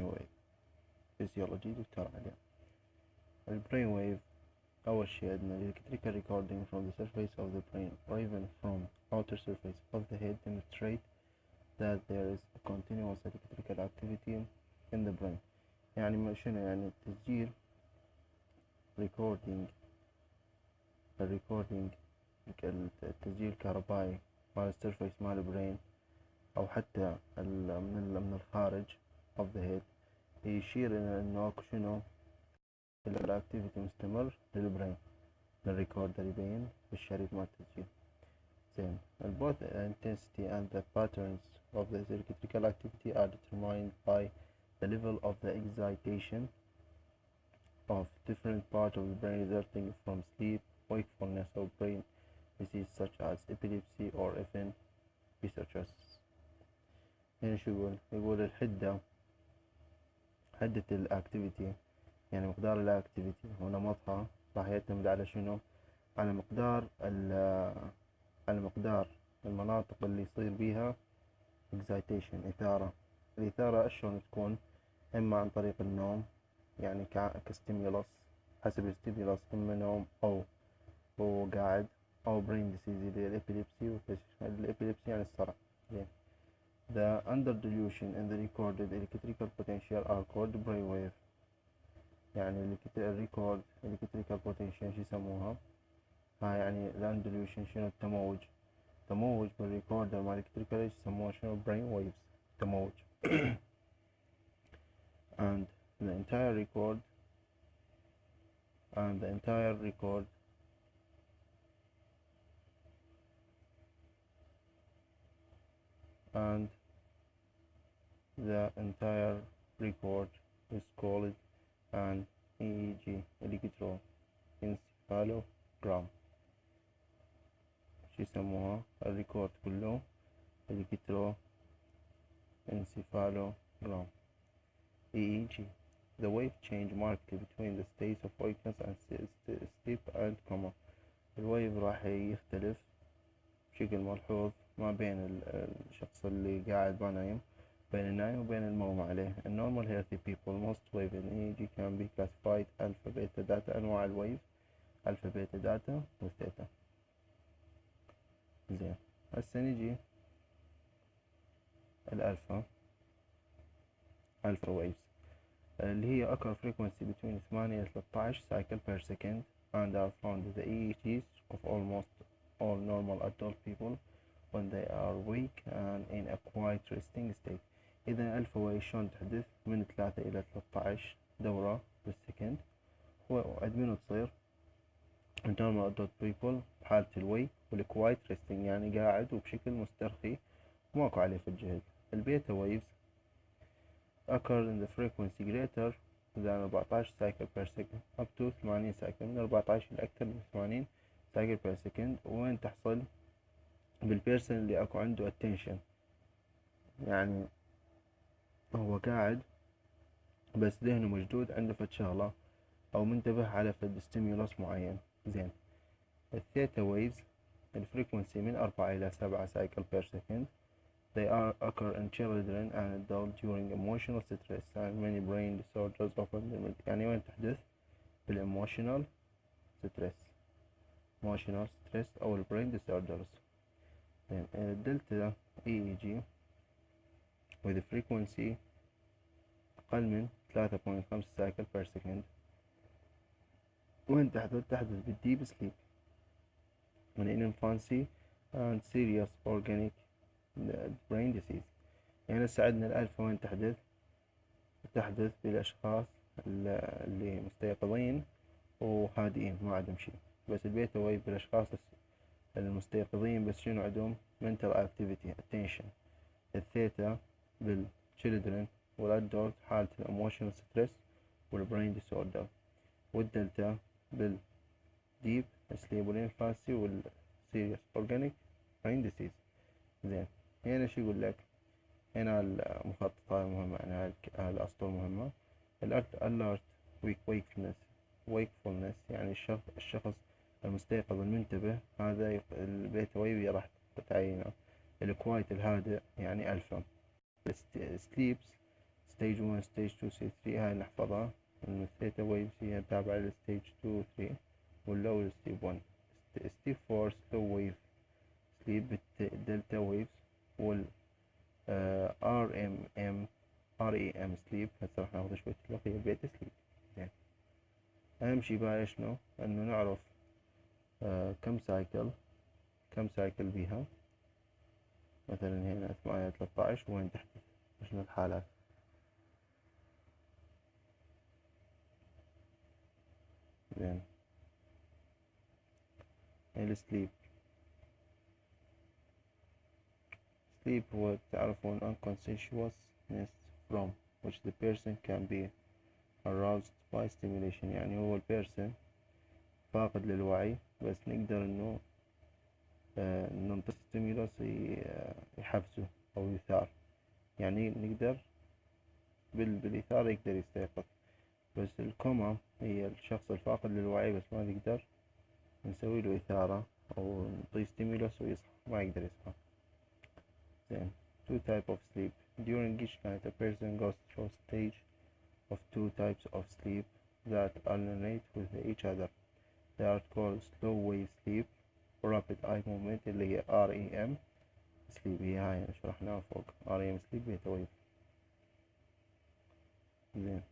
wave physiology دكتور عاليه. البرين ويف أول شي عندنا electrical recording from the surface of the brain or even from outer surface of the head demonstrate that there is a continuous electrical activity in the brain. يعني شنو يعني تسجيل recording الريكوردينج التسجيل الكهربائي مال السيرفيس مال البرين أو حتى من الخارج of the head يشير إلى إنه أكو شنو الأكتيفيتي مستمر للبرين للريكوردر يبين بالشريط مال التسجيل. زين both intensity and the patterns of the electrical activity are determined by the level of the excitation of different parts of the brain resulting from sleep, wakefulness, or brain disease such as epilepsy or even researchers. هنا شو يقول حدة الأكتيفيتي يعني مقدار الأكتيفيتي ونمطها راح يعتمد على شنو؟ على مقدار المناطق اللي يصير بيها excitation إثارة. الإثارة شلون تكون؟ إما عن طريق النوم يعني كستيمولس حسب الستيمولس إما نوم أو هو قاعد أو brain disease اللي الإبيليبسي الإبيليبسي يعني الصرع. The under dilution in the recorded electrical potential are called brainwave. يعني الريكورد electrical potential شو يسموها؟ ها يعني the under dilution شنو تموج بالريكوردر مال electrical يسموها شنو brain waves تموج. and the entire record and the entire record is called an EEG electroencephalogram. شو يسموها الريكورد كله electroencephalogram EEG. The wave change marked between the states of awakeness and sleep and coma. الويف راح يختلف بشكل ملحوظ ما بين الشخص اللي قاعد ما نايم بين النايم وبين المغمى عليه. normal healthy people most wave in EEG can be classified alpha beta data. أنواع الويف alpha beta data وثيتا. زين هسه نجي الألفا waves اللي هي occur frequency between 8 إلى 13 cycle per second and are found in the EEGs of almost all normal adult people when they are awake and in a quiet resting state. إذا الألفا ويف شلون تحدث من 3 إلى 13 دورة بالسكند وعندما تصير normal adult people بحالة الويك والquiet resting يعني قاعد وبشكل مسترخي وماكو عليه في الجهد. البيتا waves occur in the frequency greater than 14 cycle per second up to 80 cycle من 14 إلى أكثر من 80 cycle per second. وين تحصل؟ بالبيرسون اللي أكو عنده attention يعني هو قاعد بس ذهنه مشدود عنده فد شغلة أو منتبه على فد ستيمولس معين. زين الثيتا waves الفريكونسي من 4 إلى 7 cycle per second. They occur in children and adults during emotional stress and many brain disorders often يعني وين تحدث؟ بالemotional stress أو الbrain disorders. الدلتا EEG with frequency أقل من 3.5 cycle per second. وين تحدث بالdeep sleep من infancy and serious organic brain disease. يعني هسه عندنا الألفا وين تحدث بالأشخاص اللي مستيقظين وهادئين ما عندهم شي. بس البيتا ويف بالأشخاص المستيقظين بس شنو عندهم mental activity attention. الثيتا بالchildren والادولت حالة emotional stress والbrain disorder. والدلتا بالdeep sleep والinfancy والserious organic brain disease. زين هنا شو يقول لك؟ هنا المخططات مهمة يعني الأسطر مهمة. alert wakefulness يعني الشخص المستيقظ المنتبه هذا البيتا ويف راح تعينه. الكوايت الهادئ يعني ألفا. stage 1 stage 2 stage 3 هاي نحفظها. الثيتا ويفز هي تابعة للستيج 2 و 3 واللو ستيب 1. ستيب 4 سلو ويف سليب دلتا ويفز وال REM سليب. هسه راح ناخذ شوية اللي هي بيتا سليب. زين أهم شي بقى شنو؟ إنه نعرف كم سايكل بيها. مثلا هنا 8 13 وين تحدث شنو الحالات. زين السليب هو تعرفون unconsciousness from which the person can be aroused by stimulation. يعني هو البيرسون فاقد للوعي بس نقدر انه ننطي ستيمولوس يحفزه او يثار. يعني نقدر بالإثارة يقدر يستيقظ. بس الكوما هي الشخص الفاقد للوعي بس ما نقدر نسوي له إثارة أو نعطيه ستيمولوس ويصحى ما يقدر يصحى. زين two type of sleep. During each night a person goes through stage of two types of sleep that alternate with each other. They are called slow wave sleep rapid eye movement اللي هي REM sleep. هي هاي شرحناها فوق. REM sleep beta wave. زين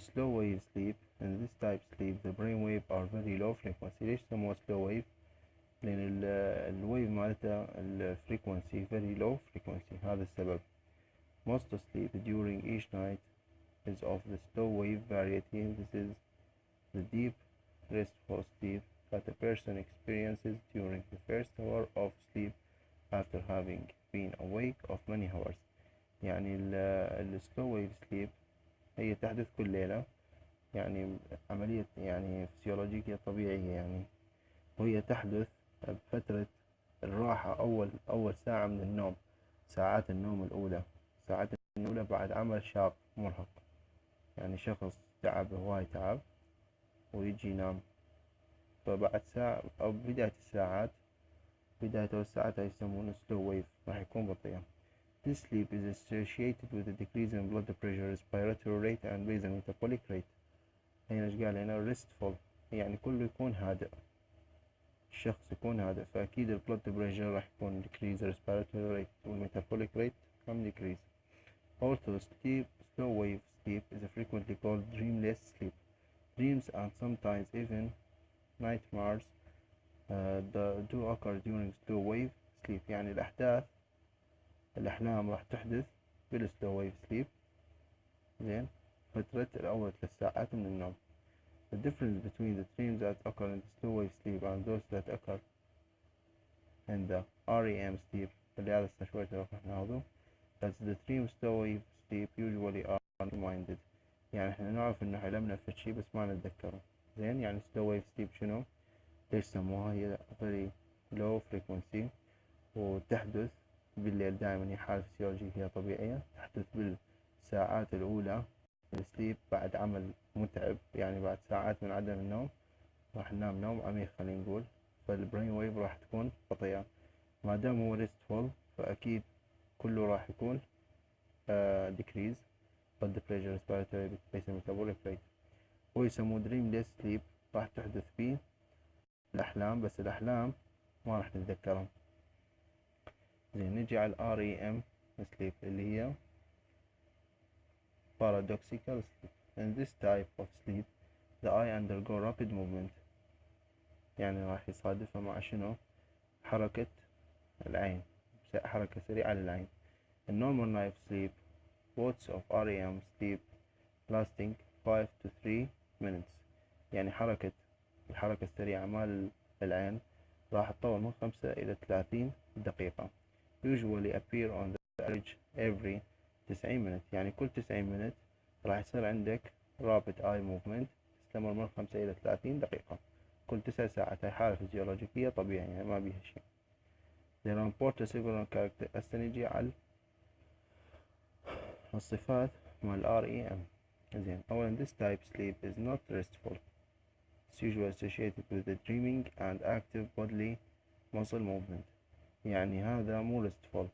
slow wave sleep. In this type sleep the brain wave are very low frequency. ليش سموها slow wave؟ لأن الويف مالتها الفريكونسي very low frequency. هذا السبب. Most sleep during each night is of the slow wave variety. This is the deep restful sleep that a person experiences during the first hour of sleep after having been awake of many hours. يعني slow wave sleep هي تحدث كل ليلة. يعني عملية يعني فسيولوجية طبيعية يعني. وهي تحدث بفترة الراحة أول ساعة من النوم. ساعات النوم الأولى بعد عمل شاق مرهق. يعني شخص تعب هواي تعب ويجي ينام. فبعد ساعة أو بداية الساعات هاي يسمونه slow wave راح يكون بطيء. This sleep is associated with a decrease in blood pressure, respiratory rate and basal metabolic rate. هنا ايش قال هنا restful يعني كله يكون هادئ. الشخص يكون هادئ فأكيد البلد بريشر راح يكون decrease, respiratory rate والmetabolic rate هم decrease. Also slow wave sleep is frequently called dreamless sleep. Dreams and sometimes even nightmares do occur during slow wave sleep. يعني الأحلام راح تحدث بالslow wave sleep. زين فترة الأول 3 ساعات من النوم. The difference between the dreams that occur in the slow wave sleep and those that occur in the REM sleep اللي هذا شوية راح ناخذه. That the dream slow wave sleep usually are minded. يعني احنا نعرف انه حلمنا في شي بس ما نتذكره. زين يعني slow wave sleep شنو؟ ليش سموها؟ هي very low frequency وتحدث بالليل دائما. هي حالة فسيولوجية هي طبيعية تحدث بالساعات الأولى السليب بعد عمل متعب. يعني بعد ساعات من عدم النوم راح ننام نوم عميق خلينا نقول. فالبرين ويف راح تكون بطيئة. ما دام هو ريستفول فأكيد كله راح يكون decrease blood pressure, respiratory rate, basal metabolic rate. ويسموه dreamless sleep. راح تحدث فيه الأحلام بس الأحلام ما راح نتذكرهم. زين نجي على REM sleep اللي هي paradoxical sleep. In this type of sleep the eye undergo rapid movement. يعني راح يصادفها مع شنو؟ حركة العين. حركة سريعة للعين. In normal night sleep bouts of REM sleep lasting 5 to 3 minutes. يعني الحركة السريعة مال العين راح تطول من 5 إلى 30 دقيقة. usually appear on the average every 90 minutes. يعني كل 90 minutes راح يصير عندك rapid eye movement تستمر من 5 إلى 30 دقيقة كل 9 ساعات. هاي حالة فيزيولوجية طبيعية يعني ما بيها شيء. There are important several characteristics. هسه نجي على الصفات مال REM. زين أولا this type sleep is not restful. It's usually associated with the dreaming and active bodily muscle movement. يعني هذا مو restful.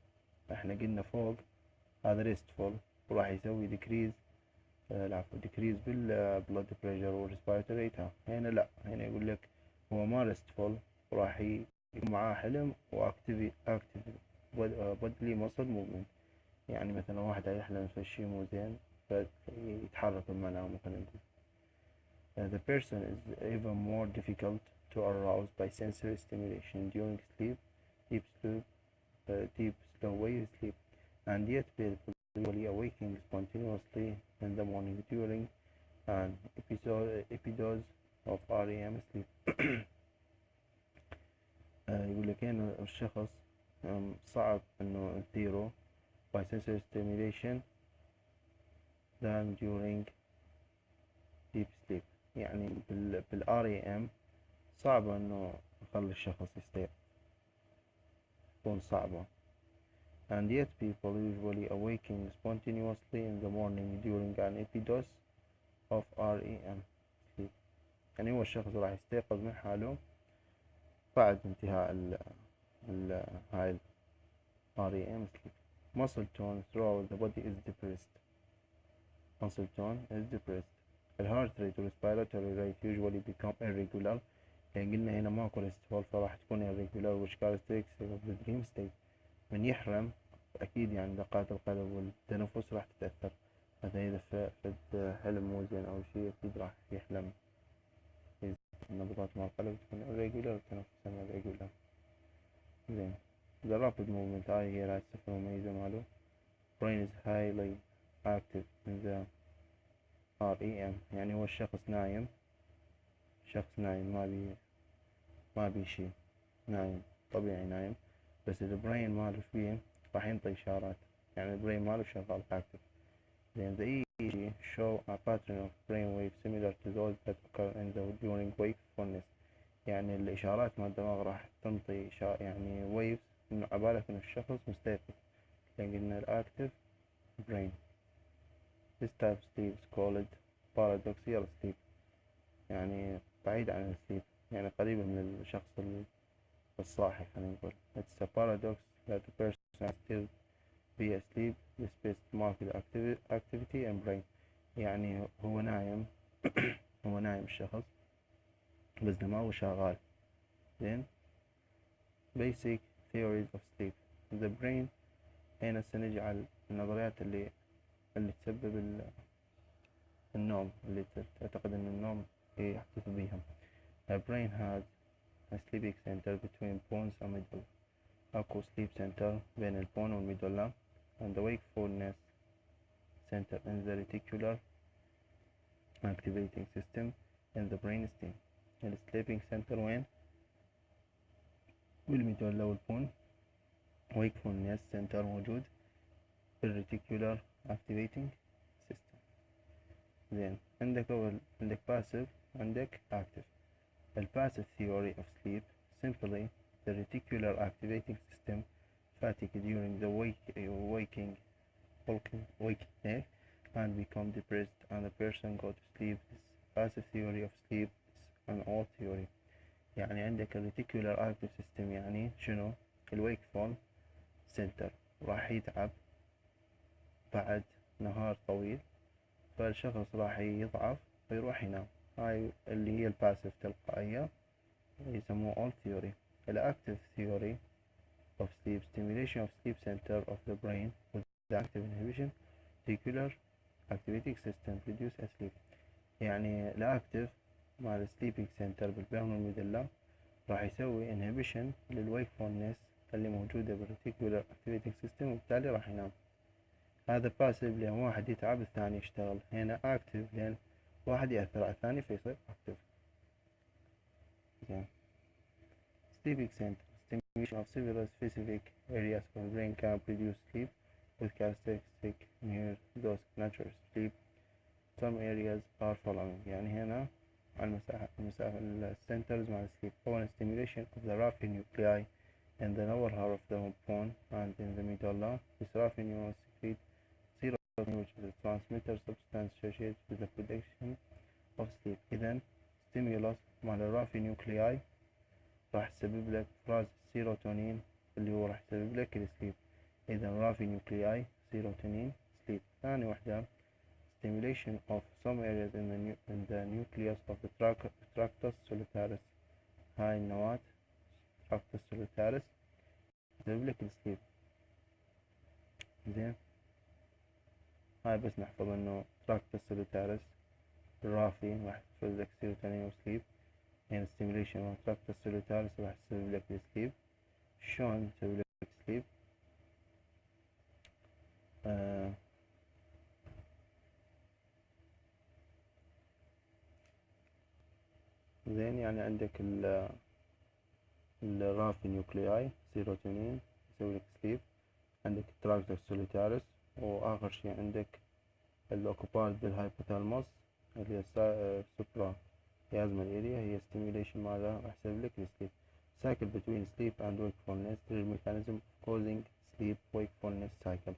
احنا قلنا فوق هذا restful، وراح يسوي decrease decrease بالبلد بريشر والريسبيراتوري ريت. هنا لا، هنا يقول لك هو ما restful، وراح يكون معاه حلم واكتيف bodily muscle movement. يعني مثلا واحد يحلم في شيء مو زين فيتحرك بمنامه مثلا. The person is even more difficult to arouse by sensory stimulation during sleep, deep slow wave sleep, and yet people usually awaking spontaneously in the morning during an episode of REM sleep. يقول لك هنا الشخص صعب انه يثيره by sensory stimulation than during deep sleep. يعني بال REM صعب انه يخلي الشخص يستيقظ، تكون صعبة. And yet people usually awaking spontaneously in the morning during an episode of REM sleep. يعني هو الشخص راح يستيقظ من حاله بعد انتهاء هاي REM sleep. Muscle tone throughout the body is depressed. Muscle tone is depressed. The heart rate or respiratory rate usually become irregular. يعني قلنا هنا ماكو restful، فراح تكون irregular which characteristics of the dream state. من يحلم أكيد يعني دقات القلب والتنفس راح تتأثر. مثلا إذا في حلم مو زين أو شيء أكيد راح يحلم النبضات مع القلب تكون irregular والتنفس irregular. زين. The rapid movement هاي هي راح الصفة المميزة ماله. brain is highly active in the REM. يعني هو الشخص نايم ما بي شي، نايم طبيعي نايم، بس البرين ماله فيه راح ينطي إشارات. يعني البرين ماله شغال active. Then the EEG show a pattern of brain waves similar to those that occur during wakefulness. يعني الإشارات مال الدماغ راح تنطي يعني waves إنه عبالك إنه الشخص مستيقظ، لأن الأكتف brain. This type of sleep is called paradoxical sleep. يعني بعيد عن السليب، يعني قريبة من الشخص الصاحي خلينا نقول. It's a paradox that the person can still be asleep despite marked activity in brain. يعني هو نايم هو نايم الشخص بس دماغه شغال. زين. basic theories of sleep. The brain. هنا سنجي على النظريات اللي تسبب النوم، اللي تعتقد ان النوم يحدث بيها. The brain has a sleeping center between bones and middle. أكو sleep center بين البون والميدولا. and the wakefulness center in the reticular activating system in the brainstem. the sleeping center وين؟ بالميدولا والبون. wakefulness center موجود بالreticular activating system. زين. عندك passive عندك active. The passive theory of sleep simply the reticular activating system fatigue during the waking and become depressed and the person go to sleep. This passive theory of sleep is an old theory. يعني عندك reticular active system يعني شنو؟ wakeful center راح يتعب بعد نهار طويل، فالشخص راح يضعف ويروح ينام. هاي اللي هي الباسيف تلقائية يسموه old theory. The active theory of sleep stimulation of sleep center of the brain with the active inhibition reticular activating system reduce sleep. يعني الأكتف مع sleeping center بالبرن والميدلا راح يسوي inhibition للwakefulness اللي موجودة بالreticular activating system وبالتالي راح ينام. هذا passive لأن واحد يتعب الثاني يشتغل. هنا active لأن واحد يأثر على الثاني فيصير active. يعني sleeping center stimulation of several specific areas of the brain can produce sleep with characteristic near those natural sleep. Some areas are following. يعني هنا على المسافة السنترز مع السليب. أولا stimulation of the raphe nuclei in the lower half of the bone and in the medulla. This raphe nuclei secrete serotonin which is a transmitter substance associated with the production of sleep. إذا stimulus مع الرافي nuclei راح يسبب لك إفراز السيروتونين اللي هو راح يسبب لك السليب. إذا رافي nuclei serotonin sleep. ثاني وحدة stimulation of some areas in the nucleus of the tractus solitarius. هاي النواة tractus solitarius تسبب لك السليب. زين، هاي بس نحفظ انه tractus solitarius الرافي راح تسبب لك serotonin وسليب، يعني stimulation of tractus solitarius راح تسبب لك السليب. شلون تسبب لك سليب؟ زين، يعني عندك الرافي نيوكلياي سيروتونين يسوي لك سليب، عندك التراكتور سوليتاريس، واخر شيء عندك الاوكوبايد بالهايبوثالموس اللي هي سوبرا يازمال اريا، هي ستيميوليشن مالها راح يسوي لك السليب. cycle between sleep and wakefulness is a mechanism causing sleep wakefulness cycle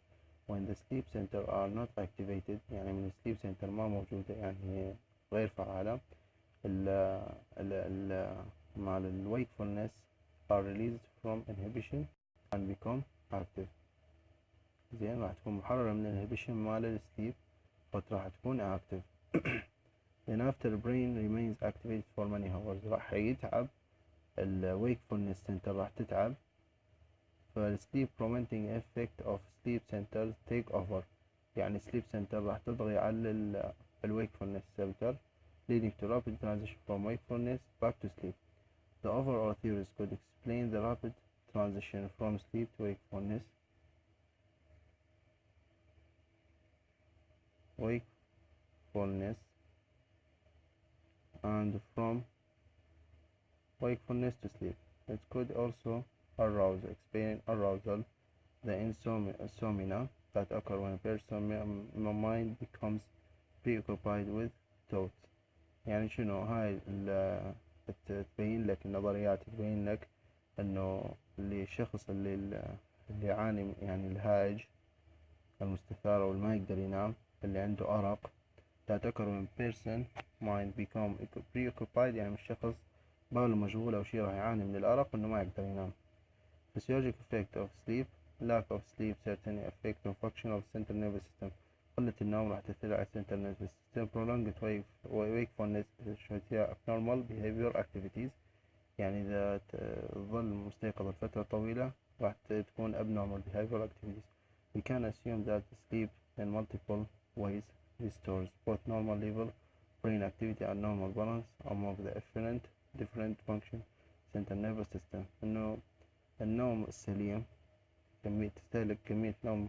when the sleep center are not activated. يعني من السليب سنتر ما موجودة، يعني غير فعالة، مع wakefulness are released from inhibition and become active. زين، راح تكون محررة من inhibition مال السليب راح تكون active. then after the brain remains activated for many hours راح يتعب wakefulness center، راح تتعب، فالsleep promoting effect of sleep centers take over، يعني sleep center راح تطغي على wakefulness center leading to rapid transition from wakefulness back to sleep. The overall theories could explain the rapid transition from sleep to wakefulness and from wakefulness to sleep. It could also explain arousal, the insomnia that occur when a person's mind becomes preoccupied with thoughts. يعني شنو هاي تبين لك النظريات، تبين لك انه الشخص اللي يعاني يعني الهاج المستثارة والما يقدر ينام، اللي عنده أرق، that occur when person mind become preoccupied، يعني الشخص باله مشغول أو شي راح يعاني من الأرق إنه ما يقدر ينام. physiologic effect of sleep. lack of sleep certainly affect the function of central nervous system. قلة النوم راح تأثر على central nervous system. prolonged wakefulness فيها abnormal behavior activities، يعني إذا تظل مستيقظ لفترة طويلة راح تكون abnormal behavior activities. We can assume that sleep in multiple ways restores both normal level brain activity and normal balance among the different function central nervous system. إنه النوم السليم تستهلك كمية نوم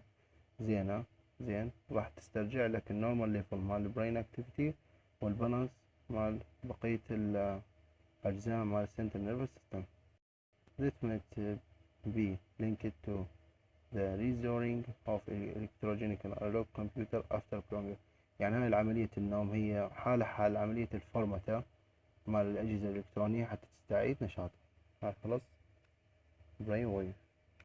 زينة، زين، راح تسترجع لك النورمال ليفل مال البرين اكتيفيتي والبالانس مال بقية الأجزاء مال السنترال نيرفس سيستم. This might be linked to the restoring of electrogenic analog computer after prolonged. يعني هاي العملية النوم هي حال عملية الفورماتا مال الأجهزة الإلكترونية حتى تستعيد نشاطها. هاي خلص brain wave.